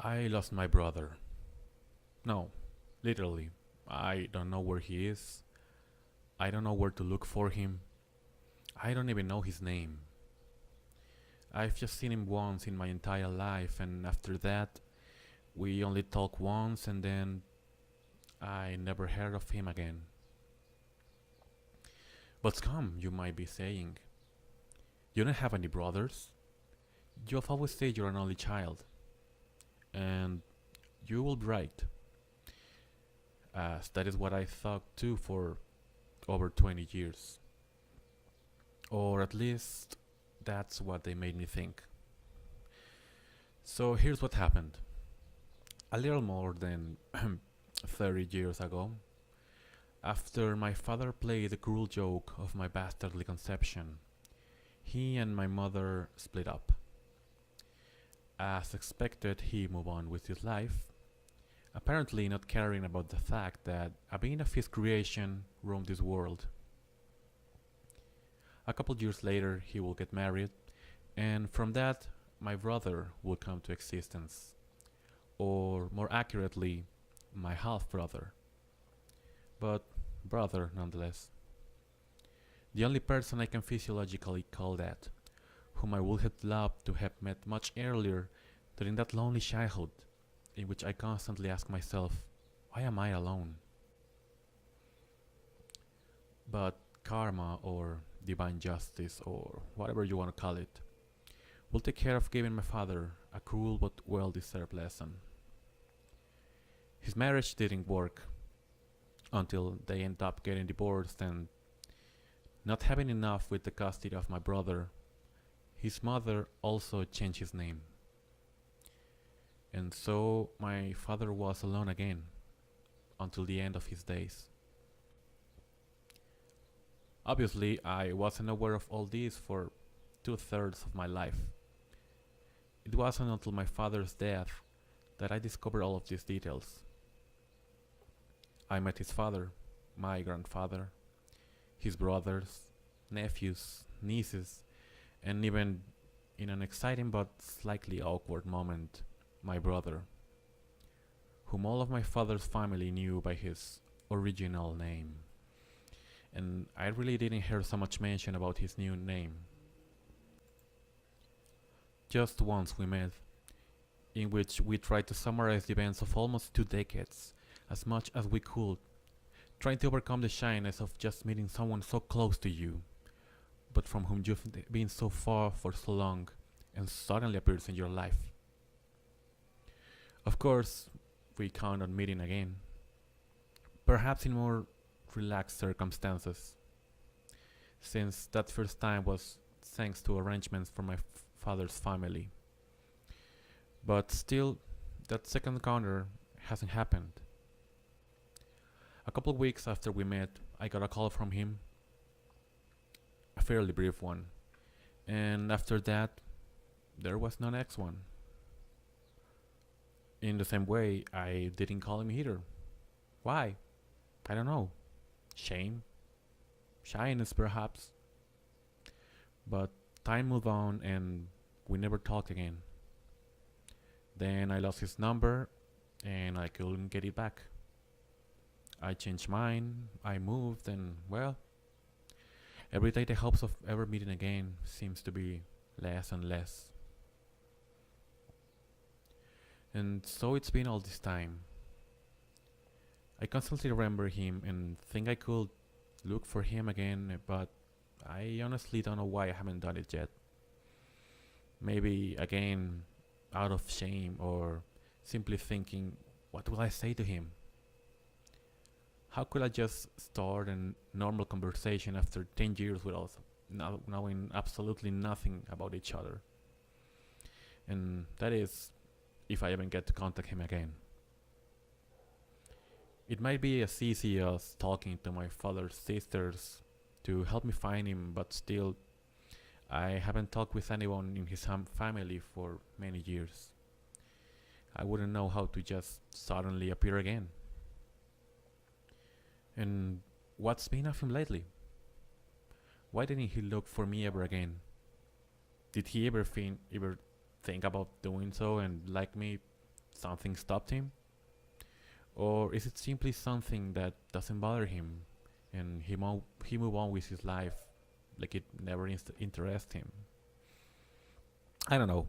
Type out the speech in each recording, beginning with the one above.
I lost my brother. No, literally. I don't know where he is. I don't know where to look for him. I don't even know his name. I've just seen him once in my entire life, and after that, we only talked once, and then I never heard of him again. But come, you might be saying. You don't have any brothers? You've always said you're an only child. And you will be right, as that is what I thought too for over 20 years. Or at least that's what they made me think. So here's what happened. A little more than 30 years ago, after my father played the cruel joke of my bastardly conception, he and my mother split up. As expected, he moved on with his life, apparently not caring about the fact that a being of his creation roamed this world. A couple years later, he will get married, and from that, my brother will come to existence. Or, more accurately, my half brother. But brother nonetheless. The only person I can physiologically call that, whom I would have loved to have met much earlier during that lonely childhood in which I constantly ask myself, why am I alone? But karma, or divine justice, or whatever you want to call it, will take care of giving my father a cruel but well-deserved lesson. His marriage didn't work until they ended up getting divorced, and not having enough with the custody of my brother, his mother also changed his name. And so my father was alone again until the end of his days. Obviously, I wasn't aware of all this for 2/3 of my life. It wasn't until my father's death that I discovered all of these details. I met his father, my grandfather, his brothers, nephews, nieces, and even, in an exciting but slightly awkward moment, my brother, whom all of my father's family knew by his original name. And I really didn't hear so much mention about his new name. Just once we met, in which we tried to summarize the events of almost 2 decades as much as we could, trying to overcome the shyness of just meeting someone so close to you, but from whom you've been so far for so long and suddenly appears in your life. Of course, we count on meeting again, perhaps in more relaxed circumstances, since that first time was thanks to arrangements from my father's family. But still, that second encounter hasn't happened. A couple of weeks after we met, I got a call from him, a fairly brief one, and after that, there was no next one. In the same way, I didn't call him either. Why? I don't know. Shame? Shyness, perhaps? But time moved on and we never talked again. Then I lost his number and I couldn't get it back. I changed mine, I moved, and well, every day the hopes of ever meeting again seems to be less and less. And so it's been all this time. I constantly remember him and think I could look for him again, but I honestly don't know why I haven't done it yet. Maybe again out of shame, or simply thinking, what will I say to him? How could I just start a normal conversation after 10 years without knowing absolutely nothing about each other? And that is, if I even get to contact him again. It might be as easy as talking to my father's sisters to help me find him, but still, I haven't talked with anyone in his family for many years. I wouldn't know how to just suddenly appear again. And what's been of him lately? Why didn't he look for me ever again? Did he ever think about doing so and like me Something stopped him? Or is it simply something that doesn't bother him and he move on with his life like it never interested him? I don't know.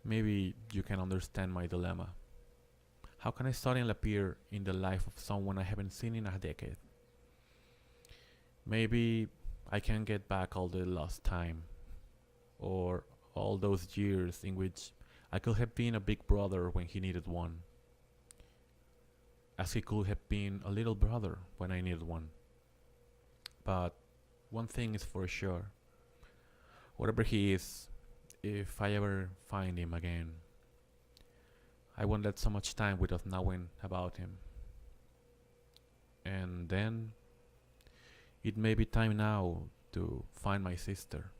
Maybe you can understand my dilemma. How can I suddenly appear in the life of someone I haven't seen in a decade? Maybe I can get back all the lost time, or all those years in which I could have been a big brother when he needed one, as he could have been a little brother when I needed one. But one thing is for sure, whatever he is, if I ever find him again, I won't let so much time without knowing about him. And then it may be time now to find my sister.